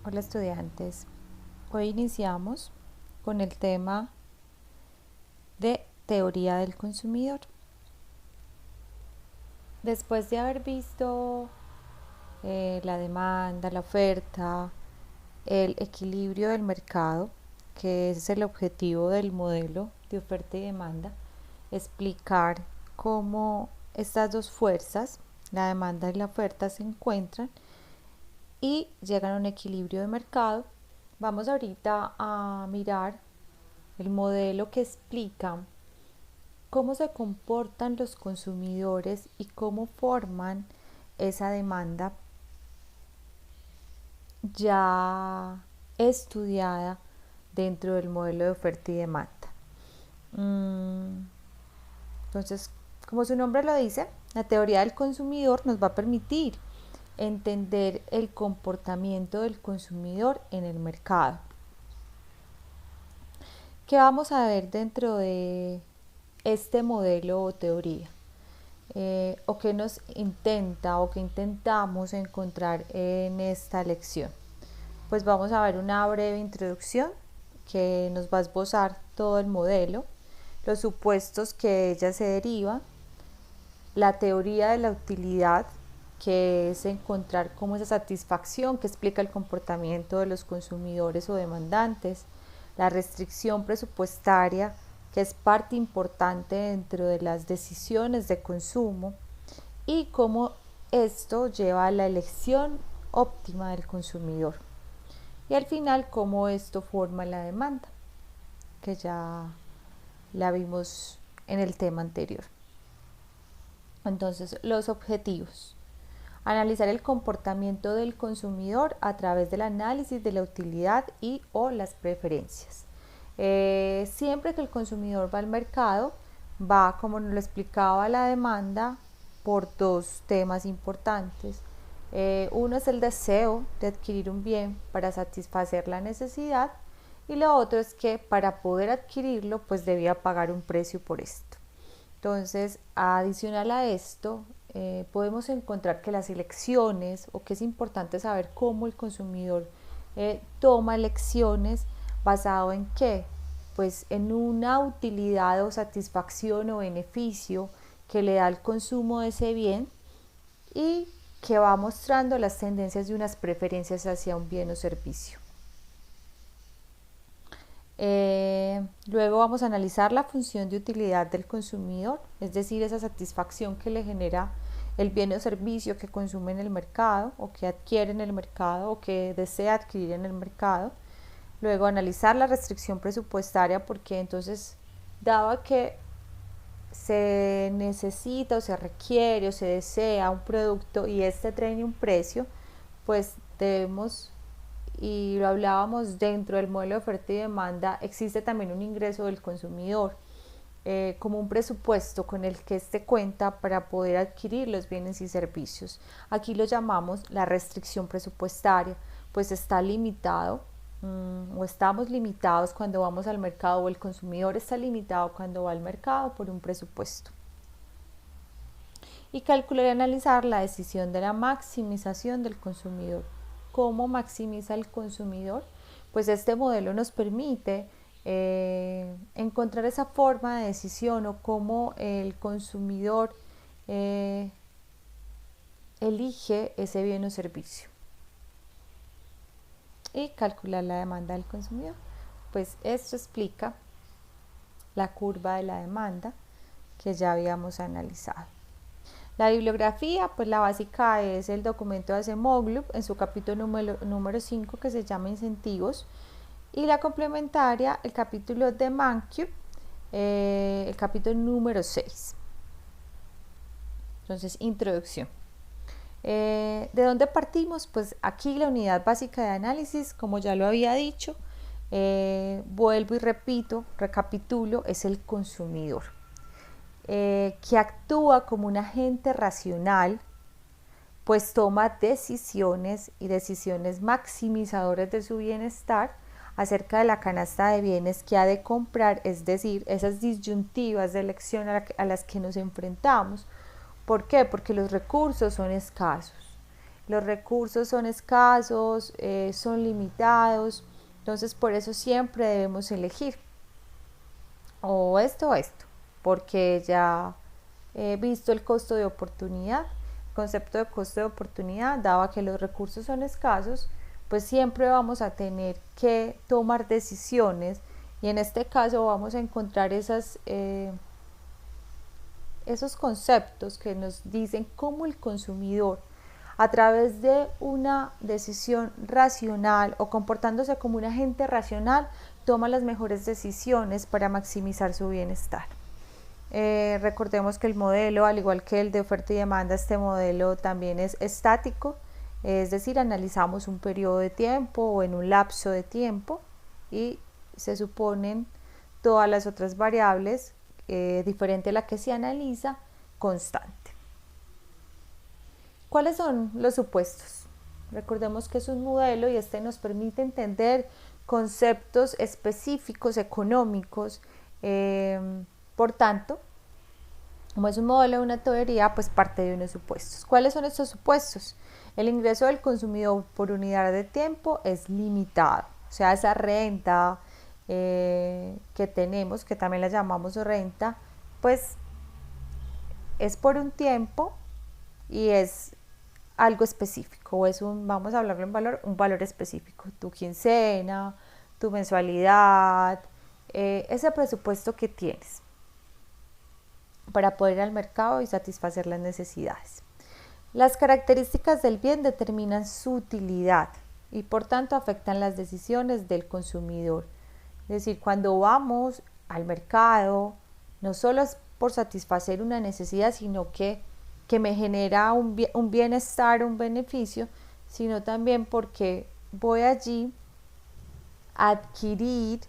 Hola estudiantes, hoy iniciamos con el tema de teoría del consumidor. Después de haber visto la demanda, la oferta, el equilibrio del mercado, que es el objetivo del modelo de oferta y demanda, explicar cómo estas dos fuerzas, la demanda y la oferta, se encuentran y llegan a un equilibrio de mercado. Vamos ahorita a mirar el modelo que explica cómo se comportan los consumidores y cómo forman esa demanda ya estudiada dentro del modelo de oferta y demanda. Entonces, como su nombre lo dice, la teoría del consumidor nos va a permitir entender el comportamiento del consumidor en el mercado. ¿Qué vamos a ver dentro de este modelo o teoría? O qué nos intenta o qué intentamos encontrar en esta lección. Pues vamos a ver una breve introducción que nos va a esbozar todo el modelo, los supuestos que de ella se derivan, la teoría de la utilidad, que es encontrar cómo esa satisfacción que explica el comportamiento de los consumidores o demandantes, la restricción presupuestaria, que es parte importante dentro de las decisiones de consumo, y cómo esto lleva a la elección óptima del consumidor. Y al final, cómo esto forma la demanda, que ya la vimos en el tema anterior. Entonces, los objetivos. Analizar el comportamiento del consumidor a través del análisis de la utilidad y o las preferencias. Siempre que el consumidor va al mercado, va, como nos lo explicaba la demanda, por dos temas importantes. Uno es el deseo de adquirir un bien para satisfacer la necesidad, y lo otro es que para poder adquirirlo pues debía pagar un precio por esto. Entonces, adicional a esto, podemos encontrar que las elecciones, o que es importante saber cómo el consumidor toma elecciones, basado en qué, pues en una utilidad o satisfacción o beneficio que le da el consumo de ese bien, y que va mostrando las tendencias de unas preferencias hacia un bien o servicio. Luego vamos a analizar la función de utilidad del consumidor, es decir, esa satisfacción que le genera el bien o servicio que consume en el mercado, o que adquiere en el mercado, o que desea adquirir en el mercado. Luego analizar la restricción presupuestaria, porque entonces, dado que se necesita o se requiere o se desea un producto y este tiene un precio, pues debemos, y lo hablábamos dentro del modelo de oferta y demanda, existe también un ingreso del consumidor, como un presupuesto con el que éste cuenta para poder adquirir los bienes y servicios. Aquí lo llamamos la restricción presupuestaria, pues está limitado, o estamos limitados cuando vamos al mercado, o el consumidor está limitado cuando va al mercado por un presupuesto. Y calcular y analizar la decisión de la maximización del consumidor. ¿Cómo maximiza el consumidor? Pues este modelo nos permite encontrar esa forma de decisión, o cómo el consumidor elige ese bien o servicio. Y calcular la demanda del consumidor. Pues esto explica la curva de la demanda que ya habíamos analizado. La bibliografía, pues la básica es el documento de Acemoglu en su capítulo número 5, que se llama Incentivos, y la complementaria, el capítulo de Mankiw, el capítulo número 6. Entonces, introducción. ¿De dónde partimos? Pues aquí la unidad básica de análisis, como ya lo había dicho, vuelvo y repito, recapitulo, es el consumidor, que actúa como un agente racional, pues toma decisiones, y decisiones maximizadoras de su bienestar acerca de la canasta de bienes que ha de comprar, es decir, esas disyuntivas de elección a las que nos enfrentamos. ¿Por qué? Porque los recursos son escasos. los recursos son escasos, son limitados, entonces por eso siempre debemos elegir o esto, porque ya he visto el costo de oportunidad. El concepto de costo de oportunidad, dado que los recursos son escasos, pues siempre vamos a tener que tomar decisiones y en este caso vamos a encontrar esos conceptos que nos dicen cómo el consumidor, a través de una decisión racional o comportándose como un agente racional, toma las mejores decisiones para maximizar su bienestar. Recordemos que el modelo, al igual que el de oferta y demanda, este modelo también es estático, es decir, analizamos un periodo de tiempo o en un lapso de tiempo y se suponen todas las otras variables, diferente a la que se analiza, constante. ¿Cuáles son los supuestos? Recordemos que es un modelo y este nos permite entender conceptos específicos económicos. Por tanto, como es un modelo de una teoría, pues parte de unos supuestos. ¿Cuáles son estos supuestos? El ingreso del consumidor por unidad de tiempo es limitado, o sea, esa renta que tenemos, que también la llamamos renta, pues es por un tiempo y es algo específico, o es vamos a hablarlo en valor, un valor específico, tu quincena, tu mensualidad, ese presupuesto que tienes para poder ir al mercado y satisfacer las necesidades. Las características del bien determinan su utilidad y por tanto afectan las decisiones del consumidor. Es decir, cuando vamos al mercado, no solo es por satisfacer una necesidad, sino que me genera un bienestar, un beneficio, sino también porque voy allí a adquirir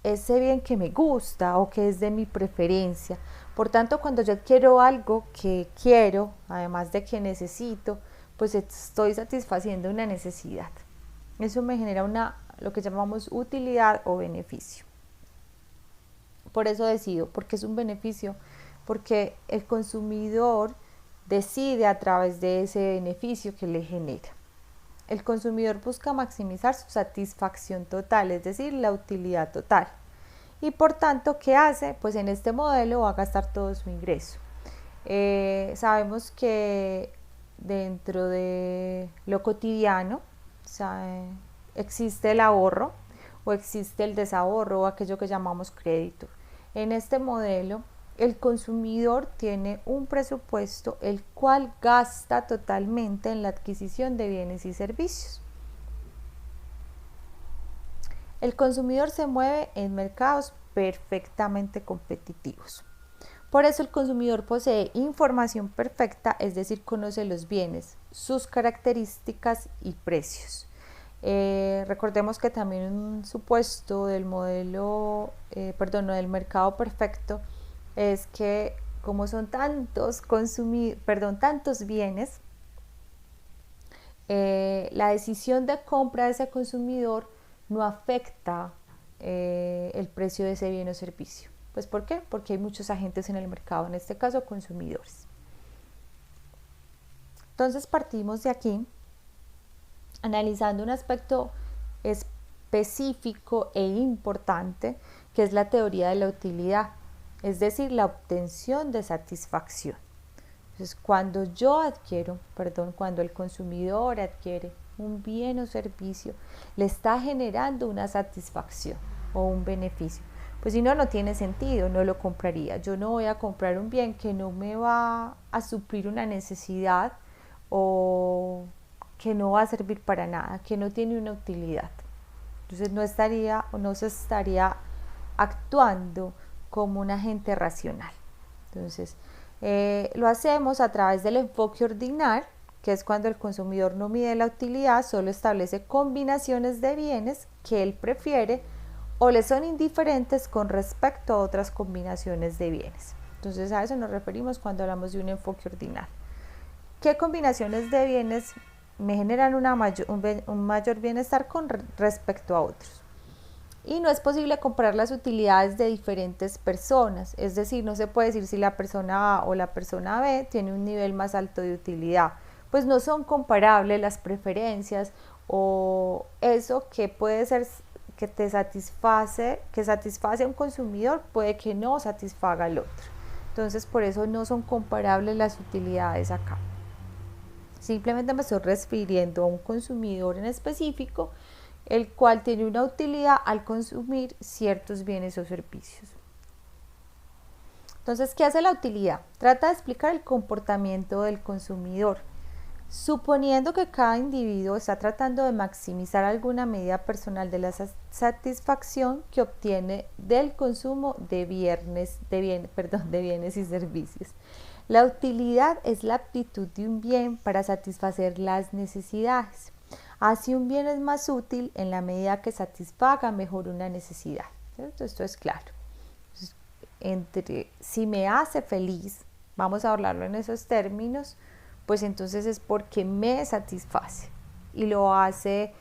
ese bien que me gusta o que es de mi preferencia. Por tanto, cuando yo adquiero algo que quiero, además de que necesito, pues estoy satisfaciendo una necesidad. Eso me genera lo que llamamos utilidad o beneficio. Por eso decido, porque es un beneficio, porque el consumidor decide a través de ese beneficio que le genera. El consumidor busca maximizar su satisfacción total, es decir, la utilidad total. Y por tanto, ¿qué hace? Pues en este modelo va a gastar todo su ingreso. Sabemos que dentro de lo cotidiano, existe el ahorro o existe el desahorro o aquello que llamamos crédito. En este modelo, el consumidor tiene un presupuesto el cual gasta totalmente en la adquisición de bienes y servicios. El consumidor se mueve en mercados perfectamente competitivos. Por eso el consumidor posee información perfecta, es decir, conoce los bienes, sus características y precios. Recordemos que también un supuesto del modelo, del mercado perfecto, es que como son tantos bienes, la decisión de compra de ese consumidor no afecta el precio de ese bien o servicio. Pues ¿por qué? Porque hay muchos agentes en el mercado, en este caso consumidores. Entonces partimos de aquí analizando un aspecto específico e importante que es la teoría de la utilidad, es decir, la obtención de satisfacción. Entonces, cuando el consumidor adquiere un bien o servicio, le está generando una satisfacción o un beneficio. Pues si no, no tiene sentido, no lo compraría. Yo no voy a comprar un bien que no me va a suplir una necesidad o que no va a servir para nada, que no tiene una utilidad. Entonces no se estaría actuando como un agente racional. Entonces, lo hacemos a través del enfoque ordinal, que es cuando el consumidor no mide la utilidad, solo establece combinaciones de bienes que él prefiere o le son indiferentes con respecto a otras combinaciones de bienes. Entonces a eso nos referimos cuando hablamos de un enfoque ordinal. ¿Qué combinaciones de bienes me generan un mayor bienestar con respecto a otros? Y no es posible comparar las utilidades de diferentes personas, es decir, no se puede decir si la persona A o la persona B tiene un nivel más alto de utilidad, pues no son comparables las preferencias o eso que puede ser que te satisface, que satisface a un consumidor, puede que no satisfaga al otro. Entonces, por eso no son comparables las utilidades acá. Simplemente me estoy refiriendo a un consumidor en específico, el cual tiene una utilidad al consumir ciertos bienes o servicios. Entonces, ¿qué hace la utilidad? Trata de explicar el comportamiento del consumidor. Suponiendo que cada individuo está tratando de maximizar alguna medida personal de la satisfacción que obtiene del consumo de bienes y servicios. La utilidad es la aptitud de un bien para satisfacer las necesidades. Así un bien es más útil en la medida que satisfaga mejor una necesidad. ¿Cierto? Esto es claro. Entonces, si me hace feliz, vamos a hablarlo en esos términos, pues entonces es porque me satisface y lo hace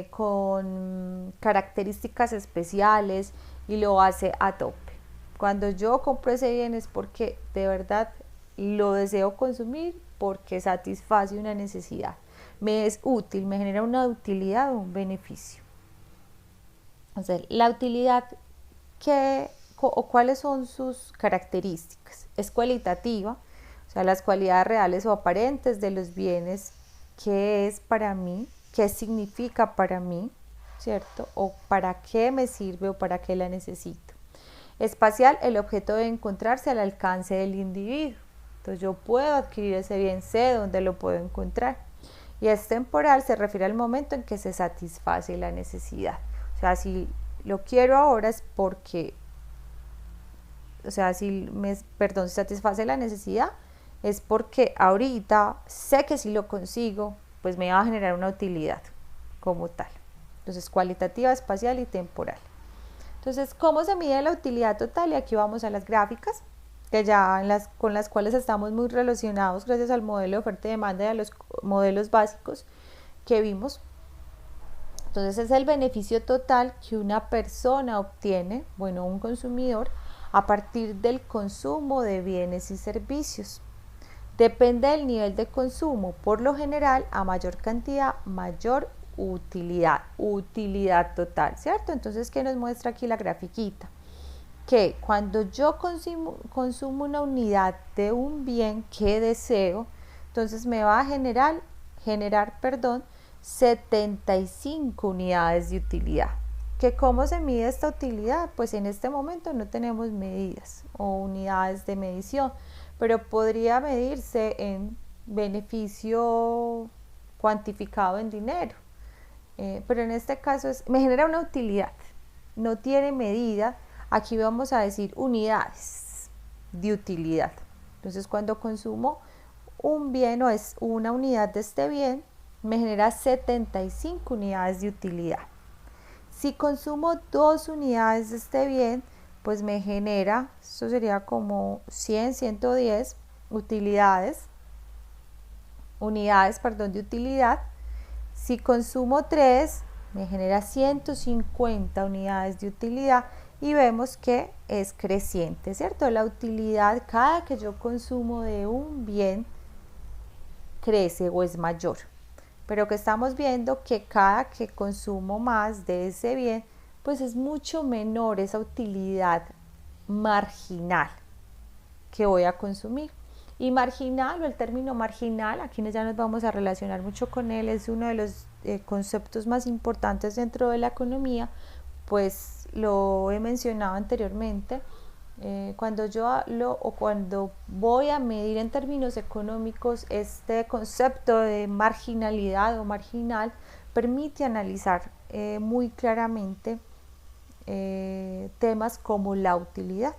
con características especiales y lo hace a tope. Cuando yo compro ese bien es porque de verdad lo deseo consumir, porque satisface una necesidad. Me es útil, me genera una utilidad o un beneficio. O sea, la utilidad o cuáles son sus características. Es cualitativa, o sea, las cualidades reales o aparentes de los bienes, qué es para mí, qué significa para mí, ¿cierto? O para qué me sirve o para qué la necesito. Espacial, el objeto debe encontrarse al alcance del individuo. Entonces yo puedo adquirir ese bien, sé dónde lo puedo encontrar. Y es temporal, se refiere al momento en que se satisface la necesidad. O sea, si lo quiero ahora es porque, si satisface la necesidad, es porque ahorita sé que si lo consigo, pues me va a generar una utilidad como tal. Entonces, cualitativa, espacial y temporal. Entonces, ¿cómo se mide la utilidad total? Y aquí vamos a las gráficas, que ya con las cuales estamos muy relacionados gracias al modelo de oferta y demanda y a los modelos básicos que vimos. Entonces, es el beneficio total que una persona obtiene, un consumidor, a partir del consumo de bienes y servicios. Depende del nivel de consumo. Por lo general, a mayor cantidad, mayor utilidad total, ¿cierto? Entonces, ¿qué nos muestra aquí la grafiquita? Que cuando yo consumo una unidad de un bien que deseo, entonces me va a generar 75 unidades de utilidad. ¿Que cómo se mide esta utilidad? Pues en este momento no tenemos medidas o unidades de medición, pero podría medirse en beneficio cuantificado en dinero. Pero en este caso me genera una utilidad, no tiene medida. Aquí vamos a decir unidades de utilidad. Entonces, cuando consumo un bien o es una unidad de este bien, me genera 75 unidades de utilidad. Si consumo 2 unidades de este bien, pues me genera, esto sería como 110 unidades de utilidad. Si consumo 3, me genera 150 unidades de utilidad y vemos que es creciente, ¿cierto? La utilidad cada que yo consumo de un bien crece o es mayor. Pero que estamos viendo que cada que consumo más de ese bien, pues es mucho menor esa utilidad marginal que voy a consumir. Y marginal, o el término marginal, aquí ya nos vamos a relacionar mucho con él, es uno de los conceptos más importantes dentro de la economía, pues lo he mencionado anteriormente. Cuando voy a medir en términos económicos, este concepto de marginalidad o marginal permite analizar muy claramente temas como la utilidad.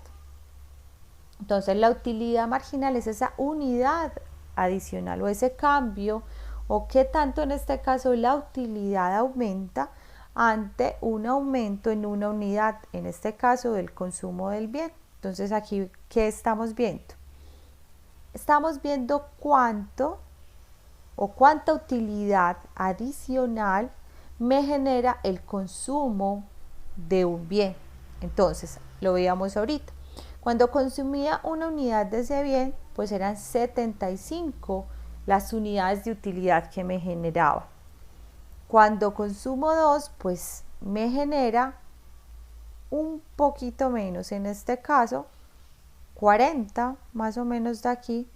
Entonces, la utilidad marginal es esa unidad adicional o ese cambio, o qué tanto en este caso la utilidad aumenta ante un aumento en una unidad, en este caso del consumo del bien. Entonces, aquí, ¿qué estamos viendo? Estamos viendo cuánta utilidad adicional me genera el consumo de un bien. Entonces, lo veíamos ahorita. Cuando consumía una unidad de ese bien, pues eran 75 las unidades de utilidad que me generaba. Cuando consumo 2, pues me genera un poquito menos, en este caso 40, más o menos de aquí,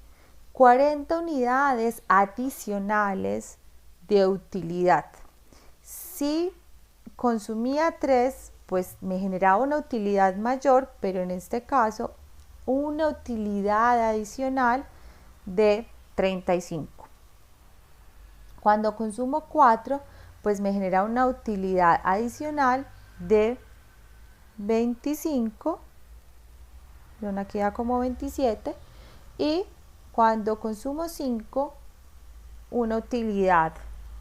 40 unidades adicionales de utilidad. Si consumía 3, pues me generaba una utilidad mayor, pero en este caso una utilidad adicional de 35. Cuando consumo 4, pues me genera una utilidad adicional de 25, una queda como 27, y cuando consumo 5, una utilidad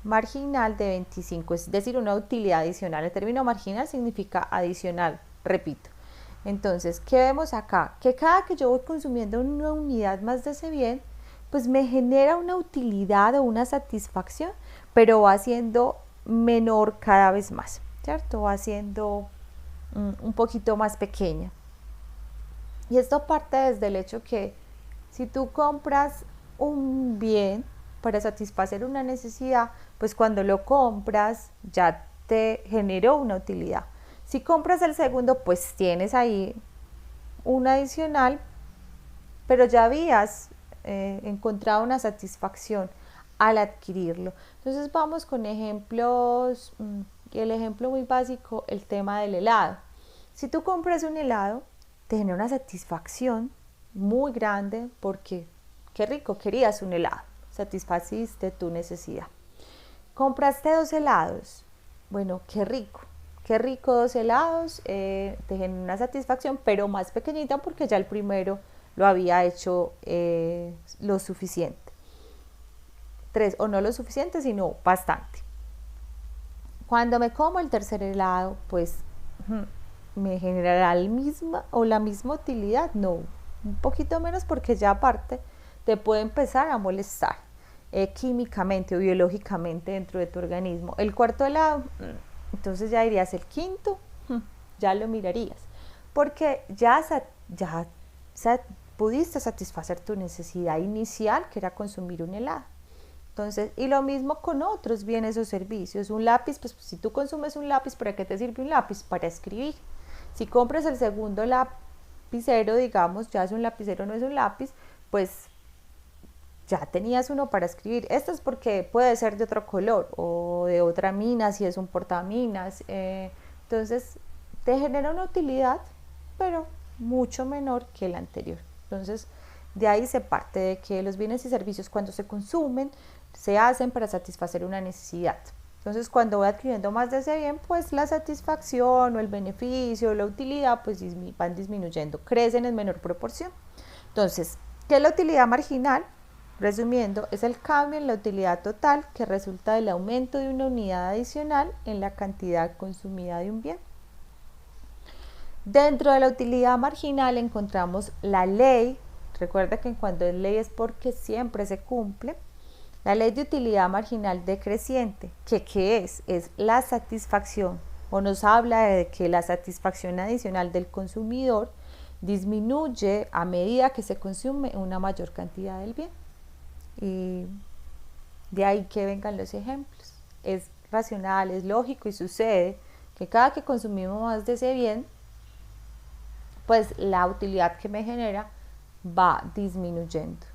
marginal de 25, es decir, una utilidad adicional. El término marginal significa adicional, repito. Entonces, ¿qué vemos acá? Que cada que yo voy consumiendo una unidad más de ese bien, pues me genera una utilidad o una satisfacción, pero va siendo menor cada vez más, ¿cierto? Va siendo un poquito más pequeña. Y esto parte desde el hecho que si tú compras un bien para satisfacer una necesidad, pues cuando lo compras ya te generó una utilidad. Si compras el segundo, pues tienes ahí un adicional, pero ya habías encontrado una satisfacción al adquirirlo. Entonces vamos con ejemplos, y el ejemplo muy básico, el tema del helado. Si tú compras un helado, te genera una satisfacción muy grande porque qué rico, querías un helado, satisfaciste tu necesidad. Compraste 2 helados, bueno, qué rico 2 helados, te genera una satisfacción, pero más pequeñita porque ya el primero lo había hecho lo suficiente. 3, o no lo suficiente, sino bastante. Cuando me como el tercer helado, pues me generará la misma utilidad, no, un poquito menos porque ya aparte te puede empezar a molestar químicamente o biológicamente dentro de tu organismo. El cuarto helado, entonces ya dirías el quinto, ya lo mirarías, porque ya pudiste satisfacer tu necesidad inicial, que era consumir un helado. Entonces, y lo mismo con otros bienes o servicios. Un lápiz, pues si tú consumes un lápiz, ¿para qué te sirve un lápiz? Para escribir. Si compras el segundo lapicero, digamos, ya es un lapicero, no es un lápiz, pues ya tenías uno para escribir. Esto es porque puede ser de otro color o de otra mina, si es un portaminas. Entonces, te genera una utilidad, pero mucho menor que el anterior. Entonces, de ahí se parte de que los bienes y servicios cuando se consumen, se hacen para satisfacer una necesidad. Entonces, cuando voy adquiriendo más de ese bien, pues la satisfacción o el beneficio o la utilidad pues van disminuyendo, crecen en menor proporción. Entonces, ¿qué es la utilidad marginal? Resumiendo, es el cambio en la utilidad total que resulta del aumento de una unidad adicional en la cantidad consumida de un bien. Dentro de la utilidad marginal encontramos la ley. Recuerda que cuando es ley es porque siempre se cumple. La ley de utilidad marginal decreciente, que ¿qué es? Es la satisfacción, o nos habla de que la satisfacción adicional del consumidor disminuye a medida que se consume una mayor cantidad del bien. Y de ahí que vengan los ejemplos. Es racional, es lógico y sucede que cada que consumimos más de ese bien, pues la utilidad que me genera va disminuyendo.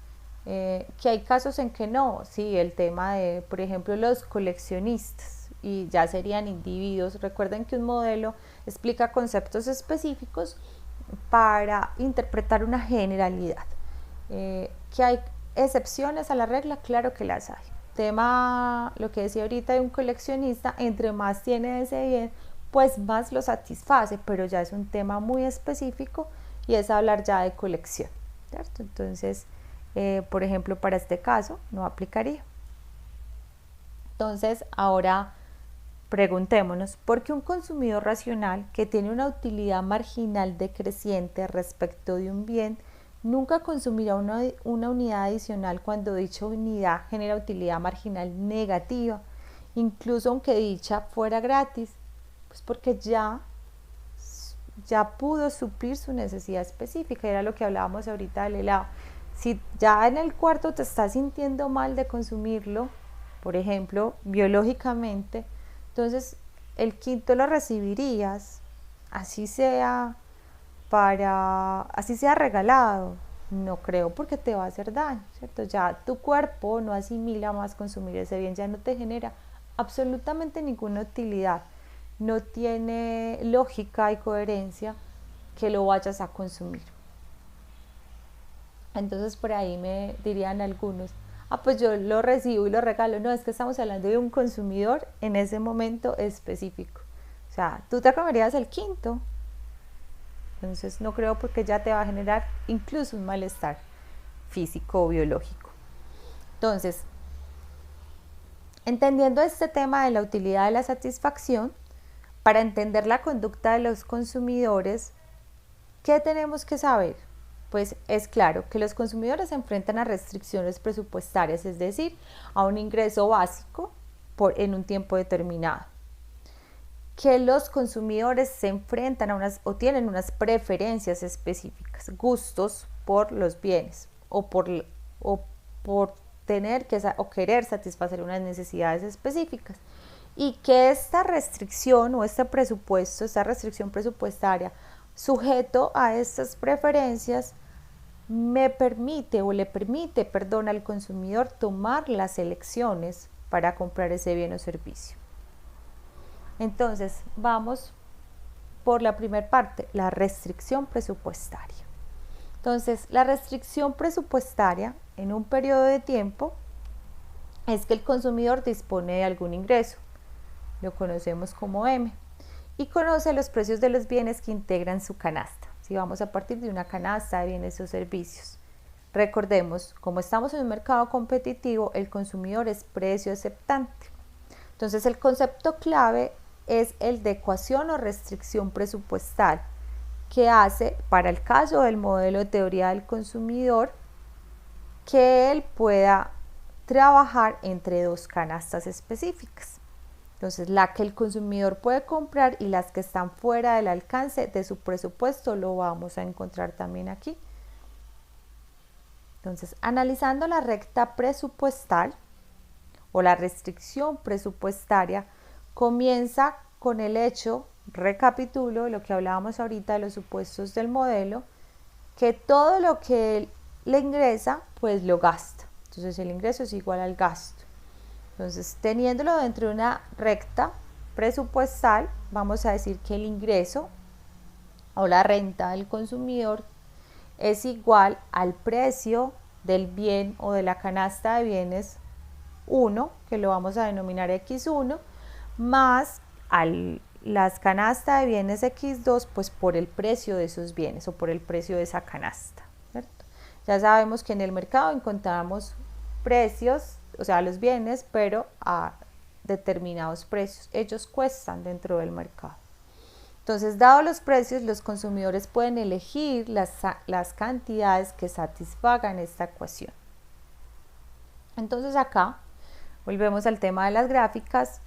Que hay casos en que no, sí, el tema de, por ejemplo, los coleccionistas, y ya serían individuos. Recuerden que un modelo explica conceptos específicos para interpretar una generalidad. Que hay excepciones a la regla, claro que las hay. Tema, lo que decía ahorita de un coleccionista, entre más tiene ese bien, pues más lo satisface, pero ya es un tema muy específico y es hablar ya de colección, ¿cierto? Entonces, por ejemplo, para este caso no aplicaría. Entonces, ahora preguntémonos, ¿por qué un consumidor racional que tiene una utilidad marginal decreciente respecto de un bien nunca consumirá una unidad adicional cuando dicha unidad genera utilidad marginal negativa, incluso aunque dicha fuera gratis? Pues porque ya pudo suplir su necesidad específica, era lo que hablábamos ahorita del helado. Si ya en el cuarto te estás sintiendo mal de consumirlo, por ejemplo, biológicamente, entonces el quinto lo recibirías, así sea así sea regalado. No creo, porque te va a hacer daño, ¿cierto? Ya tu cuerpo no asimila más consumir ese bien, ya no te genera absolutamente ninguna utilidad, no tiene lógica y coherencia que lo vayas a consumir. Entonces por ahí me dirían algunos, pues yo lo recibo y lo regalo. No, es que estamos hablando de un consumidor en ese momento específico. O sea, tú te comerías el quinto, entonces no creo, porque ya te va a generar incluso un malestar físico o biológico. Entonces, entendiendo este tema de la utilidad de la satisfacción, para entender la conducta de los consumidores, ¿qué tenemos que saber? Pues es claro que los consumidores se enfrentan a restricciones presupuestarias, es decir, a un ingreso básico en un tiempo determinado. Que los consumidores se enfrentan a o tienen unas preferencias específicas, gustos por los bienes o por tener o querer satisfacer unas necesidades específicas, y que esta restricción o este presupuesto, esta restricción presupuestaria sujeto a estas preferencias le permite al consumidor tomar las elecciones para comprar ese bien o servicio. Entonces, vamos por la primera parte, la restricción presupuestaria. Entonces, la restricción presupuestaria en un periodo de tiempo es que el consumidor dispone de algún ingreso, lo conocemos como M, y conoce los precios de los bienes que integran su canasta. Si vamos a partir de una canasta de bienes o servicios. Recordemos, como estamos en un mercado competitivo, el consumidor es precio aceptante. Entonces, el concepto clave es el de ecuación o restricción presupuestal, que hace, para el caso del modelo de teoría del consumidor, que él pueda trabajar entre dos canastas específicas. Entonces, la que el consumidor puede comprar y las que están fuera del alcance de su presupuesto lo vamos a encontrar también aquí. Entonces, analizando la recta presupuestal o la restricción presupuestaria, comienza con el hecho, recapitulo lo que hablábamos ahorita de los supuestos del modelo, que todo lo que él le ingresa, pues lo gasta. Entonces, el ingreso es igual al gasto. Entonces, teniéndolo dentro de una recta presupuestal, vamos a decir que el ingreso o la renta del consumidor es igual al precio del bien o de la canasta de bienes 1, que lo vamos a denominar X1, más las canastas de bienes X2, pues por el precio de esos bienes o por el precio de esa canasta, ¿cierto? Ya sabemos que en el mercado encontramos precios, o sea, los bienes, pero a determinados precios. Ellos cuestan dentro del mercado. Entonces, dados los precios, los consumidores pueden elegir las cantidades que satisfagan esta ecuación. Entonces, acá volvemos al tema de las gráficas.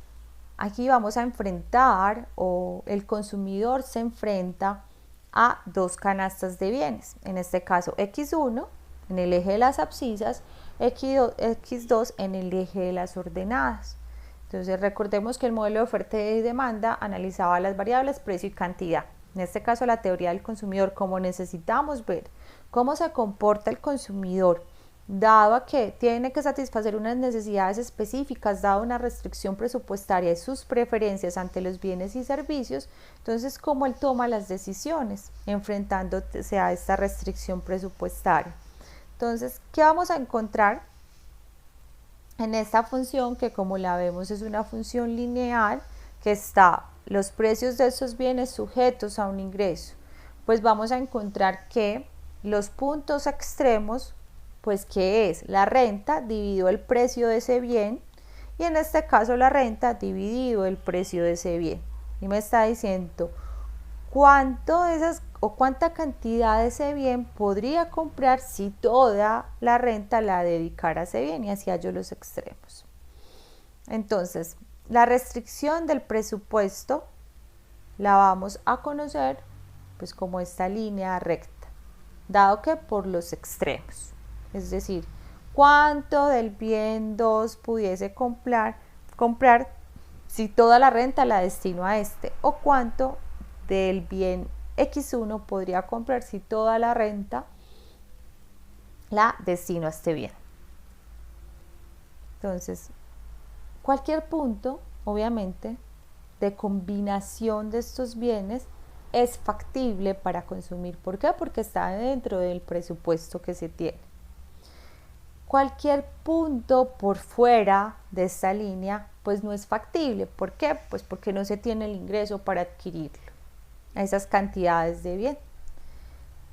Aquí vamos a enfrentar, o el consumidor se enfrenta a dos canastas de bienes. En este caso, X1 en el eje de las abscisas, X2 en el eje de las ordenadas. Entonces, recordemos que el modelo de oferta y demanda analizaba las variables precio y cantidad. En este caso, la teoría del consumidor, como necesitamos ver cómo se comporta el consumidor, dado a que tiene que satisfacer unas necesidades específicas, dado una restricción presupuestaria y sus preferencias ante los bienes y servicios, entonces cómo él toma las decisiones enfrentándose a esta restricción presupuestaria. Entonces, ¿qué vamos a encontrar en esta función? Que, como la vemos, es una función lineal, que está los precios de esos bienes sujetos a un ingreso. Pues vamos a encontrar que los puntos extremos, pues que es la renta dividido el precio de ese bien, y en este caso la renta dividido el precio de ese bien. Y me está diciendo cuánta cantidad de ese bien podría comprar si toda la renta la dedicara a ese bien, y hacia yo los extremos. Entonces, la restricción del presupuesto la vamos a conocer pues como esta línea recta, dado que por los extremos. Es decir, cuánto del bien 2 pudiese comprar si toda la renta la destino a este, o cuánto del bien X1 podría comprar si toda la renta la destino a este bien. Entonces, cualquier punto, obviamente, de combinación de estos bienes es factible para consumir. ¿Por qué? Porque está dentro del presupuesto que se tiene. Cualquier punto por fuera de esta línea, pues no es factible. ¿Por qué? Pues porque no se tiene el ingreso para adquirirlo, a esas cantidades de bien.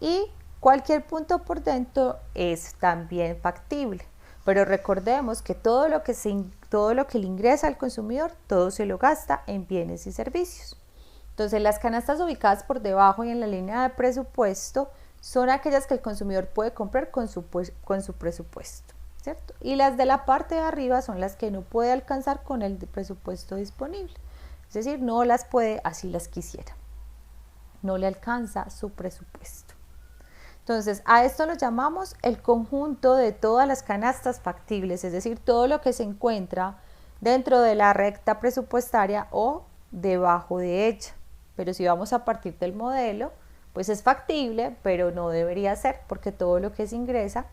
Y cualquier punto por dentro es también factible. Pero recordemos que todo lo que le ingresa al consumidor, todo se lo gasta en bienes y servicios. Entonces, las canastas ubicadas por debajo y en la línea de presupuesto son aquellas que el consumidor puede comprar con su presupuesto, ¿cierto? Y las de la parte de arriba son las que no puede alcanzar con el presupuesto disponible. Es decir, no las puede así las quisiera. No le alcanza su presupuesto. Entonces, a esto lo llamamos el conjunto de todas las canastas factibles, es decir, todo lo que se encuentra dentro de la recta presupuestaria o debajo de ella. Pero si vamos a partir del modelo, pues es factible, pero no debería ser, porque todo lo que se ingresa,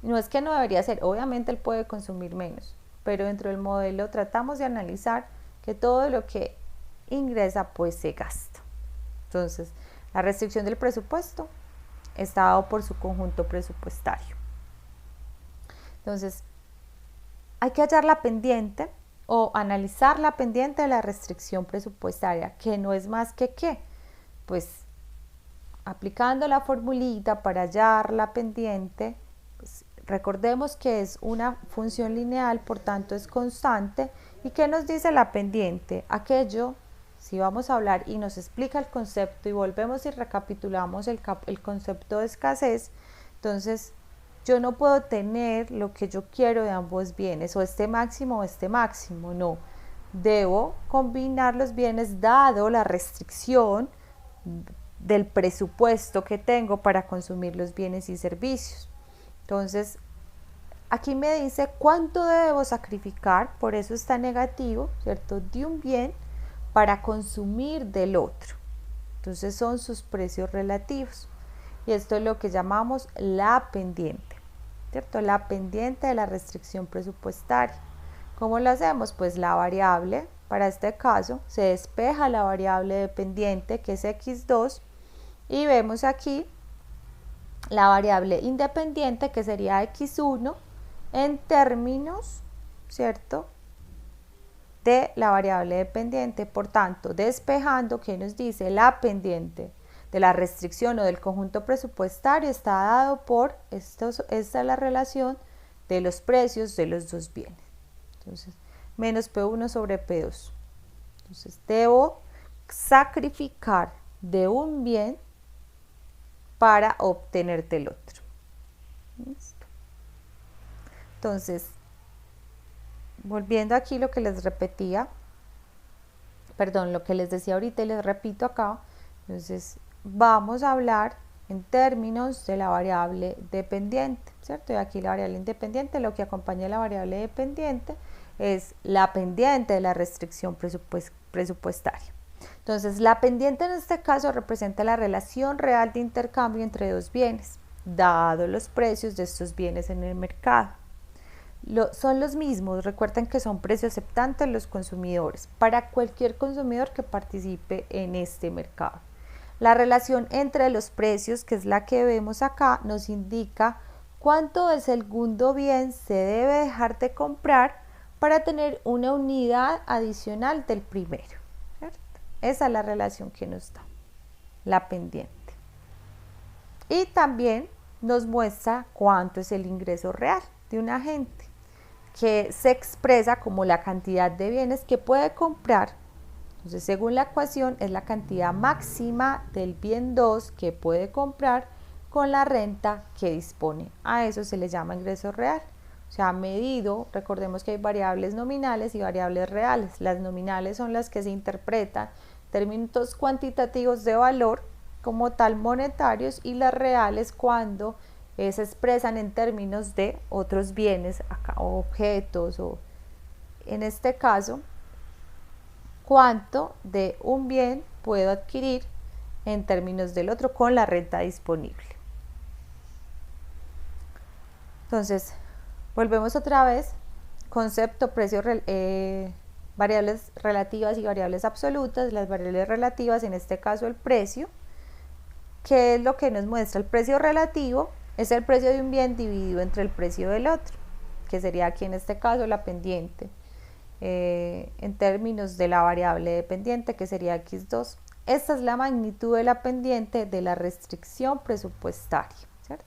no es que no debería ser, obviamente él puede consumir menos, pero dentro del modelo tratamos de analizar que todo lo que ingresa pues se gasta. Entonces, la restricción del presupuesto está dado por su conjunto presupuestario. Entonces, hay que hallar la pendiente o analizar la pendiente de la restricción presupuestaria, que no es más que qué, pues aplicando la formulita para hallar la pendiente, pues, recordemos que es una función lineal, por tanto es constante. ¿Y qué nos dice la pendiente? Aquello, si vamos a hablar y nos explica el concepto y volvemos y recapitulamos el concepto de escasez, entonces yo no puedo tener lo que yo quiero de ambos bienes, o este máximo, no. Debo combinar los bienes dado la restricción del presupuesto que tengo para consumir los bienes y servicios. Entonces, aquí me dice cuánto debo sacrificar, por eso está negativo, ¿cierto?, de un bien para consumir del otro. Entonces son sus precios relativos. Y esto es lo que llamamos la pendiente, ¿cierto? La pendiente de la restricción presupuestaria. ¿Cómo lo hacemos? Pues la variable, para este caso, se despeja la variable dependiente, que es x2, y vemos aquí la variable independiente, que sería x1, en términos, ¿cierto?, de la variable dependiente. Por tanto, despejando, ¿qué nos dice? La pendiente de la restricción o del conjunto presupuestario está dado por, esta es la relación de los precios de los dos bienes. Entonces, menos P1 sobre P2. Entonces, debo sacrificar de un bien para obtener del otro. ¿Listo? Entonces, volviendo aquí lo que les repetía, lo que les decía ahorita y les repito acá, entonces vamos a hablar en términos de la variable dependiente, ¿cierto? Y aquí la variable independiente, lo que acompaña a la variable dependiente es la pendiente de la restricción presupuestaria. Entonces, la pendiente en este caso representa la relación real de intercambio entre dos bienes, dado los precios de estos bienes en el mercado. Son los mismos, recuerden que son precios aceptantes los consumidores, para cualquier consumidor que participe en este mercado. La relación entre los precios, que es la que vemos acá, nos indica cuánto del segundo bien se debe dejar de comprar para tener una unidad adicional del primero, ¿cierto? Esa es la relación que nos da la pendiente. Y también nos muestra cuánto es el ingreso real de un agente, que se expresa como la cantidad de bienes que puede comprar. Entonces, según la ecuación, es la cantidad máxima del bien 2 que puede comprar con la renta que dispone. A eso se le llama ingreso real. O sea, medido, recordemos que hay variables nominales y variables reales. Las nominales son las que se interpretan en términos cuantitativos de valor, como tal monetarios, y las reales cuando se expresan en términos de otros bienes acá, o objetos, o en este caso, cuánto de un bien puedo adquirir en términos del otro con la renta disponible. Entonces, volvemos otra vez, concepto, precio, variables relativas y variables absolutas. Las variables relativas, en este caso el precio, ¿qué es lo que nos muestra? El precio relativo es el precio de un bien dividido entre el precio del otro, que sería aquí en este caso la pendiente, en términos de la variable dependiente, que sería x2. Esta es la magnitud de la pendiente de la restricción presupuestaria, ¿cierto?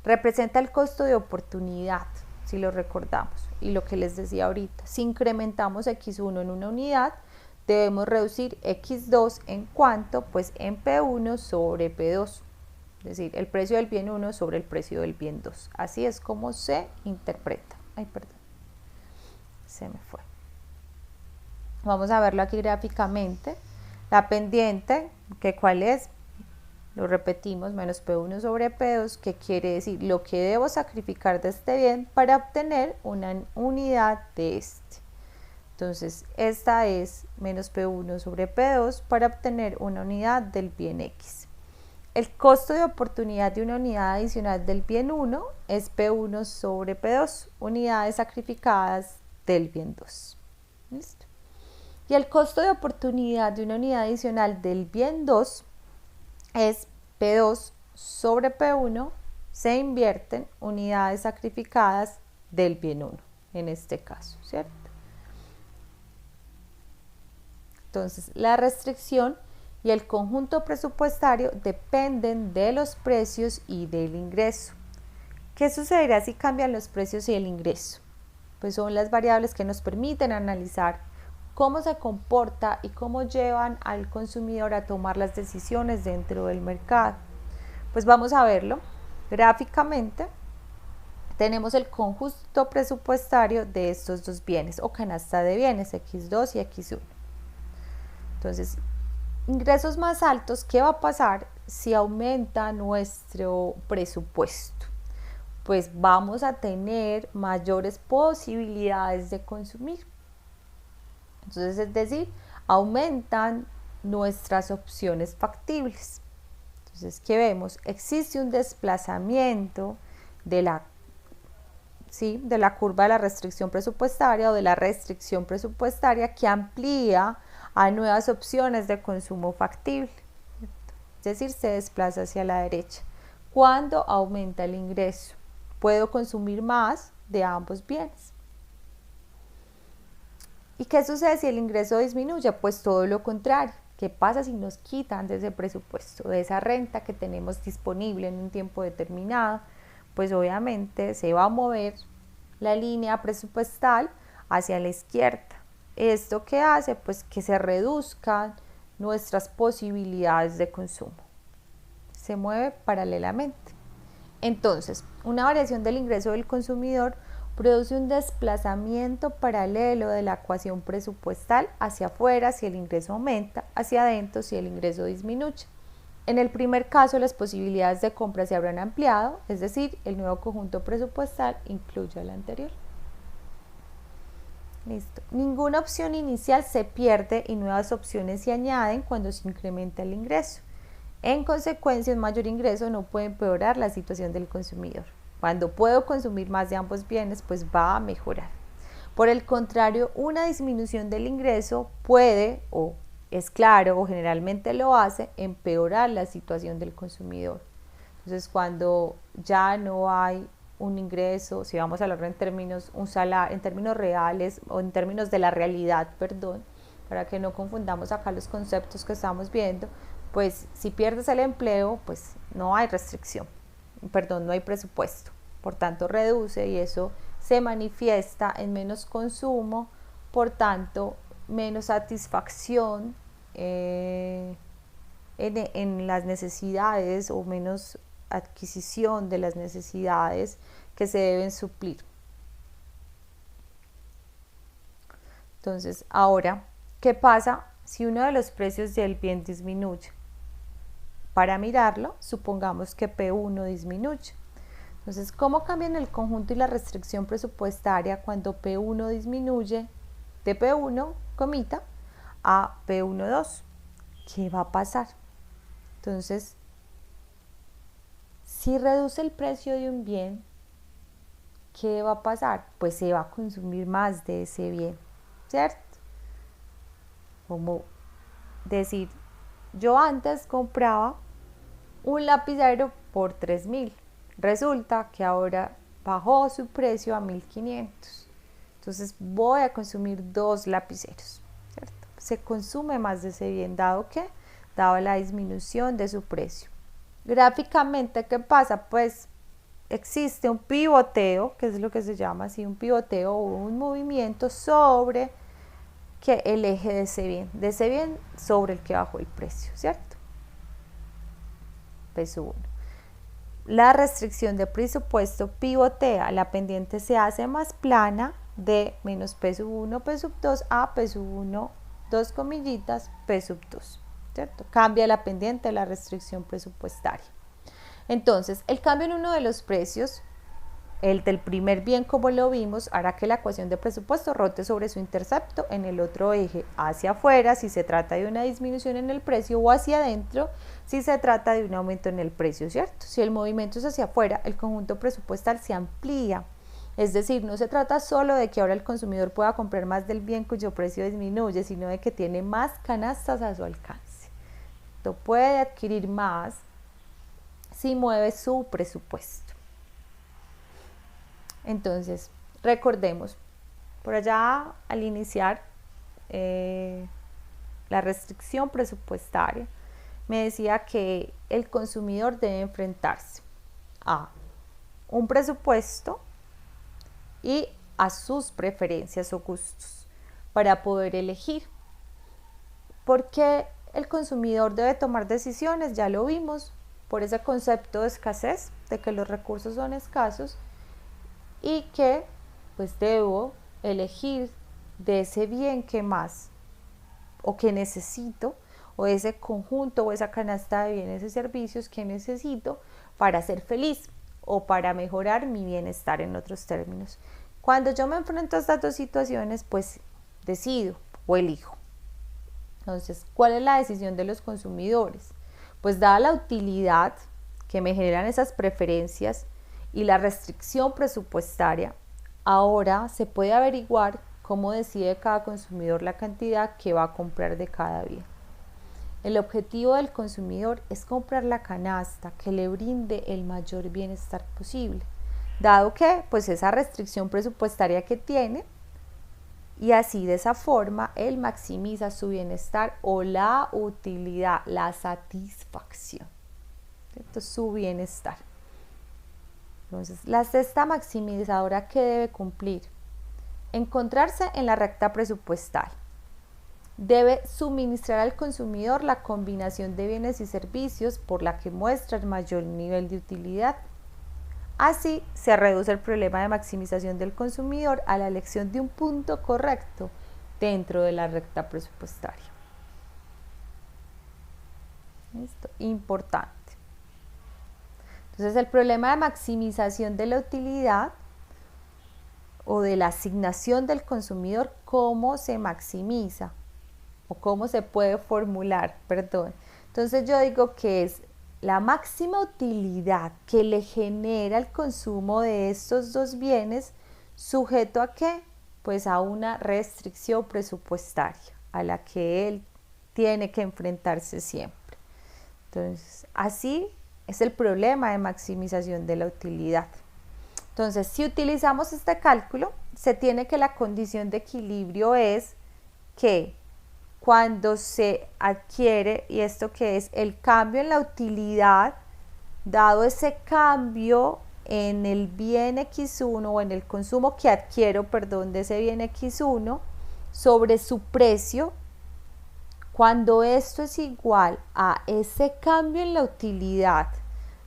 Representa el costo de oportunidad, si lo recordamos, y lo que les decía ahorita, si incrementamos x1 en una unidad, debemos reducir x2 en cuánto, pues en P1 sobre P2, es decir, el precio del bien 1 sobre el precio del bien 2. Así es como se interpreta. Ay, perdón, se me fue. Vamos a verlo aquí gráficamente. La pendiente, que ¿cuál es? Lo repetimos, menos P1 sobre P2, que quiere decir lo que debo sacrificar de este bien para obtener una unidad de este. Entonces, esta es menos P1 sobre P2 para obtener una unidad del bien X. El costo de oportunidad de una unidad adicional del bien 1 es P1 sobre P2, unidades sacrificadas del bien 2. ¿Listo? Y el costo de oportunidad de una unidad adicional del bien 2 es P2 sobre P1, se invierten unidades sacrificadas del bien 1, en este caso, ¿cierto? Entonces, la restricción y el conjunto presupuestario dependen de los precios y del ingreso. ¿Qué sucederá si cambian los precios y el ingreso? Pues son las variables que nos permiten analizar cómo se comporta y cómo llevan al consumidor a tomar las decisiones dentro del mercado. Pues vamos a verlo gráficamente. Tenemos el conjunto presupuestario de estos dos bienes o canasta de bienes, X2 y X1. Entonces, ingresos más altos, ¿qué va a pasar si aumenta nuestro presupuesto? Pues vamos a tener mayores posibilidades de consumir. Entonces, es decir, aumentan nuestras opciones factibles. Entonces, ¿qué vemos? Existe un desplazamiento de la curva de la restricción presupuestaria o de la restricción presupuestaria que amplía a nuevas opciones de consumo factible. Es decir, se desplaza hacia la derecha. Cuando aumenta el ingreso, puedo consumir más de ambos bienes. ¿Y qué sucede si el ingreso disminuye? Pues todo lo contrario. ¿Qué pasa si nos quitan de ese presupuesto, de esa renta que tenemos disponible en un tiempo determinado? Pues obviamente se va a mover la línea presupuestal hacia la izquierda. ¿Esto qué hace? Pues que se reduzcan nuestras posibilidades de consumo. Se mueve paralelamente. Entonces, una variación del ingreso del consumidor produce un desplazamiento paralelo de la ecuación presupuestal hacia afuera si el ingreso aumenta, hacia adentro si el ingreso disminuye. En el primer caso, las posibilidades de compra se habrán ampliado, es decir, el nuevo conjunto presupuestal incluye al anterior. Listo. Ninguna opción inicial se pierde y nuevas opciones se añaden cuando se incrementa el ingreso. En consecuencia, un mayor ingreso no puede empeorar la situación del consumidor. Cuando puedo consumir más de ambos bienes, pues va a mejorar. Por el contrario, una disminución del ingreso puede, o es claro, o generalmente lo hace, empeorar la situación del consumidor. Entonces, cuando ya no hay un ingreso, si vamos a hablar en términos, un salario, en términos reales o en términos de la realidad, perdón, para que no confundamos acá los conceptos que estamos viendo, pues si pierdes el empleo, pues no hay restricción, no hay presupuesto, por tanto reduce y eso se manifiesta en menos consumo, por tanto menos satisfacción en las necesidades o menos adquisición de las necesidades que se deben suplir. Entonces, ahora, ¿qué pasa si uno de los precios del bien disminuye? Para mirarlo, supongamos que P1 disminuye. Entonces, ¿cómo cambian el conjunto y la restricción presupuestaria cuando P1 disminuye de P1, comita, a P1,2? ¿Qué va a pasar? Entonces, si reduce el precio de un bien, ¿qué va a pasar? Pues se va a consumir más de ese bien, ¿cierto? Como decir, yo antes compraba un lapicero por 3.000, resulta que ahora bajó su precio a 1.500, entonces voy a consumir 2 lapiceros, ¿cierto? Se consume más de ese bien dado la disminución de su precio. Gráficamente, ¿qué pasa? Pues existe un pivoteo, que es lo que se llama así, un pivoteo o un movimiento sobre que el eje de ese bien sobre el que bajó el precio, ¿cierto? Peso 1. La restricción de presupuesto pivotea, la pendiente se hace más plana de menos P sub 1, P sub 2 a P sub 1, 2 comillitas, P sub 2, ¿cierto? Cambia la pendiente de la restricción presupuestaria. Entonces, el cambio en uno de los precios, el del primer bien como lo vimos, hará que la ecuación de presupuesto rote sobre su intercepto en el otro eje hacia afuera si se trata de una disminución en el precio o hacia adentro si se trata de un aumento en el precio, ¿cierto? Si el movimiento es hacia afuera, el conjunto presupuestal se amplía. Es decir, no se trata solo de que ahora el consumidor pueda comprar más del bien cuyo precio disminuye, sino de que tiene más canastas a su alcance. Esto puede adquirir más si mueve su presupuesto. Entonces, recordemos, por allá al iniciar la restricción presupuestaria, me decía que el consumidor debe enfrentarse a un presupuesto y a sus preferencias o gustos para poder elegir. Porque el consumidor debe tomar decisiones, ya lo vimos, por ese concepto de escasez, de que los recursos son escasos y que pues debo elegir de ese bien que más o que necesito, o ese conjunto o esa canasta de bienes y servicios que necesito para ser feliz o para mejorar mi bienestar, en otros términos. Cuando yo me enfrento a estas dos situaciones, pues decido o elijo. Entonces, ¿cuál es la decisión de los consumidores? Pues dada la utilidad que me generan esas preferencias y la restricción presupuestaria, ahora se puede averiguar cómo decide cada consumidor la cantidad que va a comprar de cada bien. El objetivo del consumidor es comprar la canasta que le brinde el mayor bienestar posible, dado que pues esa restricción presupuestaria que tiene, y así de esa forma él maximiza su bienestar o la utilidad, la satisfacción, ¿cierto? Su bienestar. Entonces, la cesta maximizadora que debe cumplir, encontrarse en la recta presupuestal. Debe suministrar al consumidor la combinación de bienes y servicios por la que muestra el mayor nivel de utilidad. Así se reduce el problema de maximización del consumidor a la elección de un punto correcto dentro de la recta presupuestaria. Esto, importante. Entonces, el problema de maximización de la utilidad o de la asignación del consumidor, ¿cómo se maximiza? O cómo se puede formular, perdón. Entonces yo digo que es la máxima utilidad que le genera el consumo de estos dos bienes, sujeto a qué? Pues a una restricción presupuestaria, a la que él tiene que enfrentarse siempre. Entonces, así es el problema de maximización de la utilidad. Entonces, si utilizamos este cálculo, se tiene que la condición de equilibrio es que cuando se adquiere, y esto que es el cambio en la utilidad, dado ese cambio en el bien X1 o en el consumo que adquiero, perdón, de ese bien X1 sobre su precio, cuando esto es igual a ese cambio en la utilidad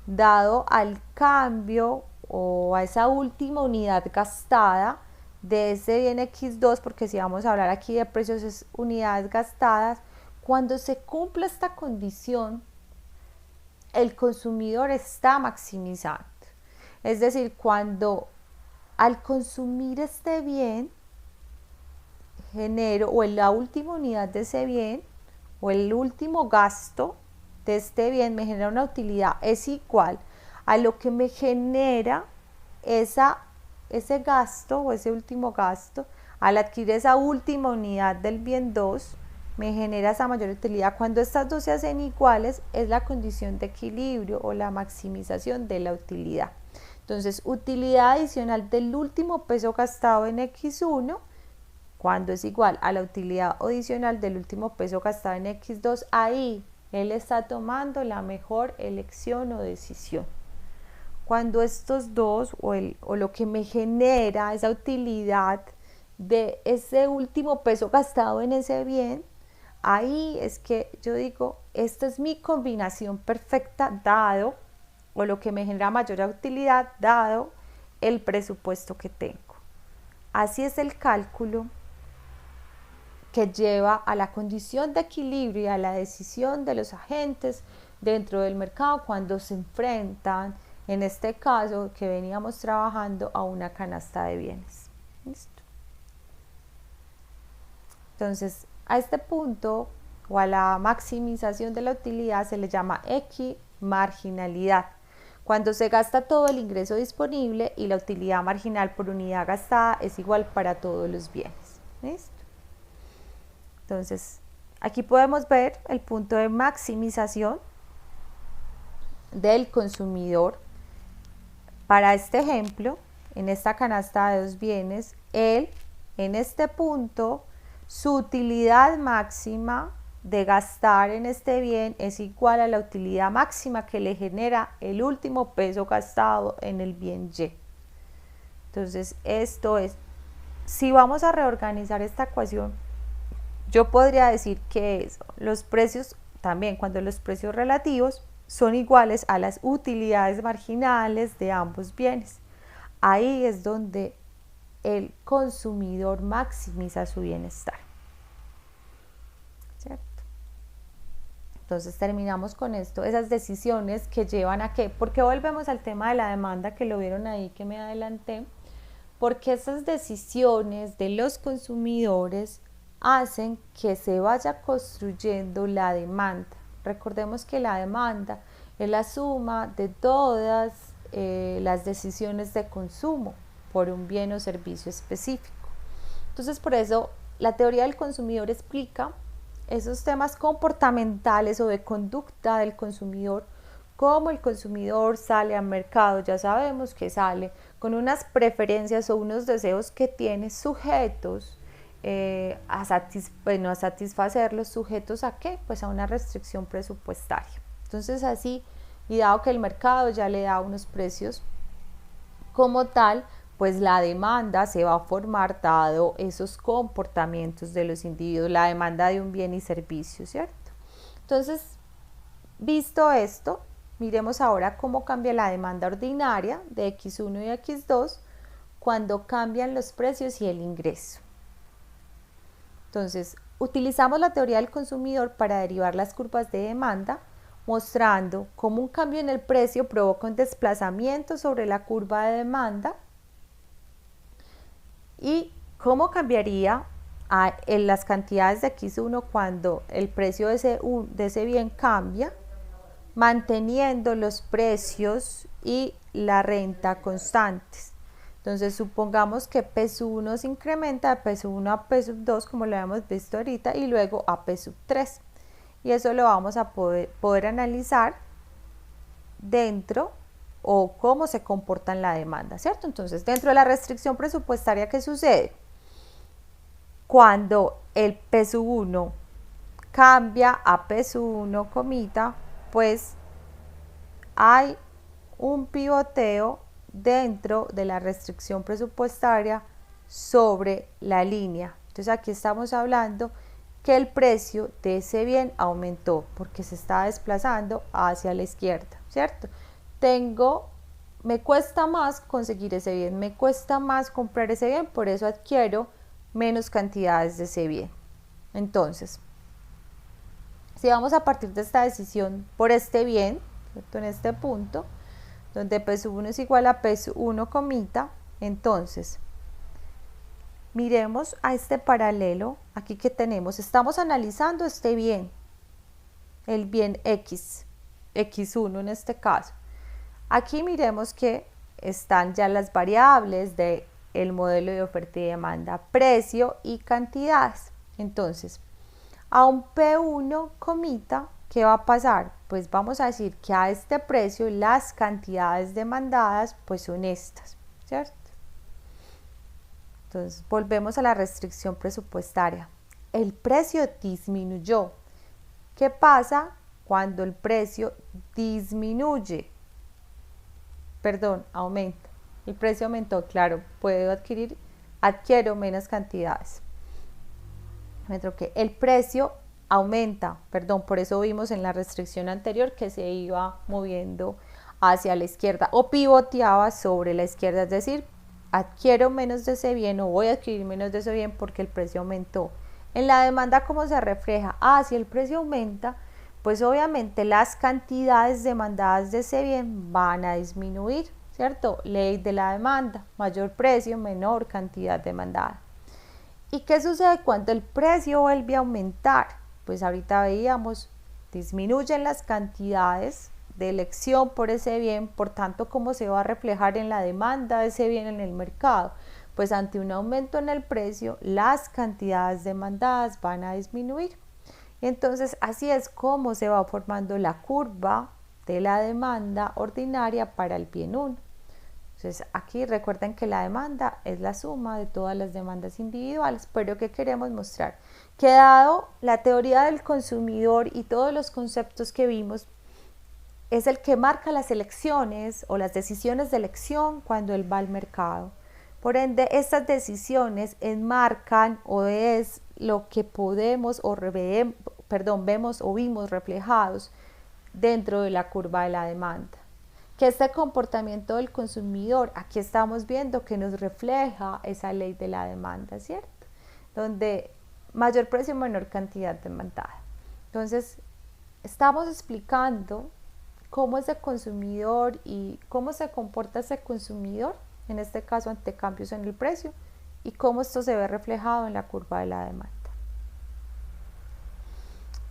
dado al cambio o a esa última unidad gastada de ese bien X2, porque si vamos a hablar aquí de precios es unidades gastadas, cuando se cumple esta condición, el consumidor está maximizando. Es decir, cuando al consumir este bien, genero, o en la última unidad de ese bien, o el último gasto de este bien me genera una utilidad, es igual a lo que me genera ese gasto o ese último gasto, al adquirir esa última unidad del bien 2, me genera esa mayor utilidad. Cuando estas dos se hacen iguales, es la condición de equilibrio o la maximización de la utilidad. Entonces, utilidad adicional del último peso gastado en X1, cuando es igual a la utilidad adicional del último peso gastado en X2, ahí él está tomando la mejor elección o decisión. Cuando estos dos, o lo que me genera esa utilidad de ese último peso gastado en ese bien, ahí es que yo digo, esta es mi combinación perfecta dado, o lo que me genera mayor utilidad dado el presupuesto que tengo. Así es el cálculo que lleva a la condición de equilibrio y a la decisión de los agentes dentro del mercado cuando se enfrentan, en este caso que veníamos trabajando, a una canasta de bienes. ¿Listo? Entonces, a este punto o a la maximización de la utilidad se le llama equimarginalidad, cuando se gasta todo el ingreso disponible y la utilidad marginal por unidad gastada es igual para todos los bienes. ¿Listo? Entonces, aquí podemos ver el punto de maximización del consumidor. Para este ejemplo, en esta canasta de dos bienes, él, en este punto, su utilidad máxima de gastar en este bien es igual a la utilidad máxima que le genera el último peso gastado en el bien Y. Entonces, esto es, si vamos a reorganizar esta ecuación, yo podría decir que es los precios, también cuando los precios relativos son iguales a las utilidades marginales de ambos bienes. Ahí es donde el consumidor maximiza su bienestar. ¿Cierto? Entonces terminamos con esto, esas decisiones que llevan a qué, porque volvemos al tema de la demanda que lo vieron ahí que me adelanté, porque esas decisiones de los consumidores hacen que se vaya construyendo la demanda. Recordemos que la demanda es la suma de todas las decisiones de consumo por un bien o servicio específico. Entonces, por eso la teoría del consumidor explica esos temas comportamentales o de conducta del consumidor, cómo el consumidor sale al mercado. Ya sabemos que sale con unas preferencias o unos deseos que tiene sujetos a satisfacerlos, sujetos a qué, pues a una restricción presupuestaria. Entonces así, y dado que el mercado ya le da unos precios como tal, pues la demanda se va a formar dado esos comportamientos de los individuos, la demanda de un bien y servicio, ¿cierto? Entonces, visto esto, miremos ahora cómo cambia la demanda ordinaria de X1 y X2 cuando cambian los precios y el ingreso. Entonces, utilizamos la teoría del consumidor para derivar las curvas de demanda, mostrando cómo un cambio en el precio provoca un desplazamiento sobre la curva de demanda y cómo cambiaría en las cantidades de X1 cuando el precio de ese bien cambia, manteniendo los precios y la renta constantes. Entonces supongamos que P1 se incrementa de P1 a P2 como lo habíamos visto ahorita y luego a P3. Y eso lo vamos a poder analizar dentro o cómo se comporta en la demanda, ¿cierto? Entonces dentro de la restricción presupuestaria, ¿qué sucede? Cuando el P1 cambia a P1, comita, pues hay un pivoteo dentro de la restricción presupuestaria sobre la línea. Entonces aquí estamos hablando que el precio de ese bien aumentó porque se está desplazando hacia la izquierda, ¿cierto? Me cuesta más conseguir ese bien, me cuesta más comprar ese bien, por eso adquiero menos cantidades de ese bien. Entonces, si vamos a partir de esta decisión por este bien, ¿cierto? En este punto, donde P1 es igual a P1 comita. Entonces, miremos a este paralelo, aquí que tenemos, estamos analizando este bien, el bien X, X1 en este caso. Aquí miremos que están ya las variables del modelo de oferta y demanda, precio y cantidades. Entonces, a un P1 comita, ¿qué va a pasar? Pues vamos a decir que a este precio las cantidades demandadas pues son estas, ¿cierto? Entonces, volvemos a la restricción presupuestaria. El precio disminuyó. ¿Qué pasa cuando el precio disminuye? Perdón, aumenta. El precio aumentó, claro, adquiero menos cantidades. Que el precio aumenta, perdón, por eso vimos en la restricción anterior que se iba moviendo hacia la izquierda o pivoteaba sobre la izquierda, es decir, adquiero menos de ese bien o voy a adquirir menos de ese bien porque el precio aumentó. En la demanda, ¿cómo se refleja? Si el precio aumenta, pues obviamente las cantidades demandadas de ese bien van a disminuir, ¿cierto? Ley de la demanda, mayor precio, menor cantidad demandada. ¿Y qué sucede cuando el precio vuelve a aumentar? Pues ahorita veíamos, disminuyen las cantidades de elección por ese bien, por tanto, ¿cómo se va a reflejar en la demanda de ese bien en el mercado? Pues ante un aumento en el precio, las cantidades demandadas van a disminuir. Entonces, así es como se va formando la curva de la demanda ordinaria para el bien 1. Entonces, aquí recuerden que la demanda es la suma de todas las demandas individuales, pero ¿qué queremos mostrar? Que dado la teoría del consumidor y todos los conceptos que vimos, es el que marca las elecciones o las decisiones de elección cuando él va al mercado. Por ende, estas decisiones enmarcan o es lo que podemos vemos o vimos reflejados dentro de la curva de la demanda. Que este comportamiento del consumidor, aquí estamos viendo que nos refleja esa ley de la demanda, ¿cierto? Donde mayor precio, menor cantidad demandada. Entonces, estamos explicando cómo ese consumidor y cómo se comporta ese consumidor, en este caso ante cambios en el precio, y cómo esto se ve reflejado en la curva de la demanda.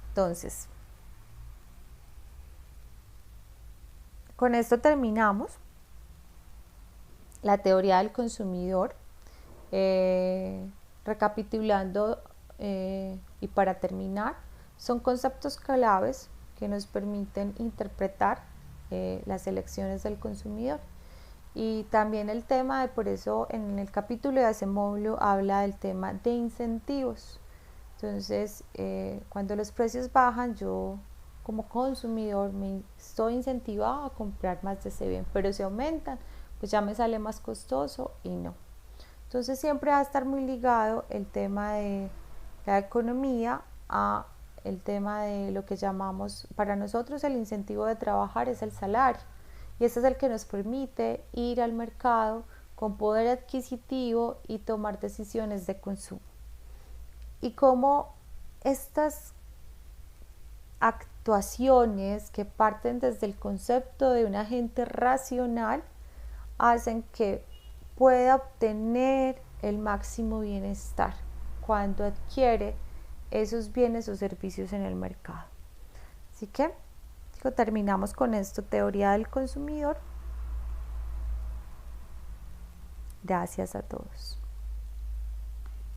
Entonces, con esto terminamos la teoría del consumidor, recapitulando y para terminar, son conceptos claves que nos permiten interpretar las elecciones del consumidor. Y también el tema de, por eso en el capítulo de ese módulo habla del tema de incentivos. Entonces, cuando los precios bajan, yo como consumidor me estoy incentivado a comprar más de ese bien, pero si aumentan, pues ya me sale más costoso y no. Entonces siempre va a estar muy ligado el tema de la economía a el tema de lo que llamamos, para nosotros el incentivo de trabajar es el salario, y ese es el que nos permite ir al mercado con poder adquisitivo y tomar decisiones de consumo. Y cómo estas actuaciones que parten desde el concepto de un agente racional hacen que pueda obtener el máximo bienestar cuando adquiere esos bienes o servicios en el mercado. Así que terminamos con esto, teoría del consumidor. Gracias a todos.